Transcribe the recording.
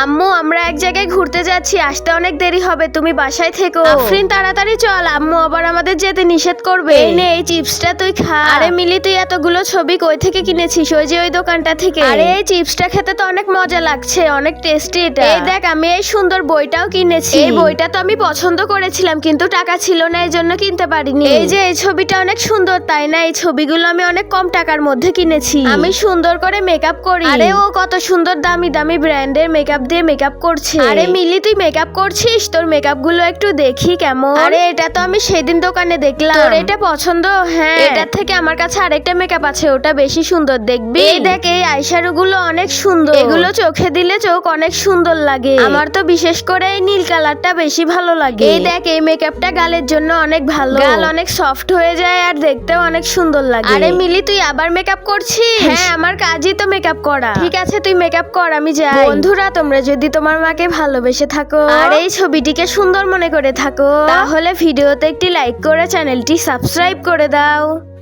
আম্মু আমরা এক জায়গায় ঘুরতে যাচ্ছি, আসতে অনেক দেরি হবে, তুমি বাসায় থেকো। আফরিন তাড়াতাড়ি চল, আম্মু আবার আমাদের যেতে নিষেধ করবে। এই নে এই চিপসটা তুই খা। আরে মিলি তুই এতগুলো ছবি কই থেকে কিনেছিস? ওই যে ওই দোকানটা থেকে। আরে এই চিপসটা খেতে তো অনেক মজা লাগছে, অনেক টেস্টি এটা। এই দেখ আমি এই সুন্দর বইটাও কিনেছি। এই বইটা তো আমি পছন্দ করেছিলাম কিন্তু টাকা ছিল না, এই জন্য কিনতে পারিনি। এই যে এই ছবিটা অনেক সুন্দর তাই না? এই ছবিগুলো আমি অনেক কম টাকার মধ্যে কিনেছি। আমি সুন্দর করে মেকআপ করি। আরে ও কত সুন্দর দামি দামি ব্র্যান্ডের মেকআপ দিয়ে মেকআপ করছে। আরে মিলি তুই মেকআপ করছিস? তোর মেকআপ গুলো একটু দেখি কেমন। আরে এটা তো আমি সেদিন দোকানে দেখলাম। তোর এটা পছন্দ? হ্যাঁ, এটার থেকে আমার কাছে আরেকটা মেকআপ আছে, ওটা বেশি সুন্দর দেখবি। এই দেখ এই আইশ্যাডো গুলো অনেক সুন্দর, এগুলো চোখে দিলে চোখ অনেক সুন্দর লাগে। আমার তো বিশেষ করে এই নীল কালারটা বেশি ভালো লাগে। এই দেখ এই মেকআপটা গালের জন্য অনেক ভালো, গাল অনেক সফট হয়ে যায় আর দেখতেও অনেক সুন্দর লাগে। আরে মিলি তুই আবার মেকআপ করছিস? হ্যাঁ আমার কাজই তো মেকআপ করা। ঠিক আছে তুই মেকআপ কর, আমি যাই। বন্ধুরা তোমরা যদি তোমার মাকে ভালোবেসে থাকো আর এই ছবিটিকে সুন্দর মনে করে থাকো, তাহলে ভিডিওতে একটি লাইক করে চ্যানেলটি সাবস্ক্রাইব করে দাও।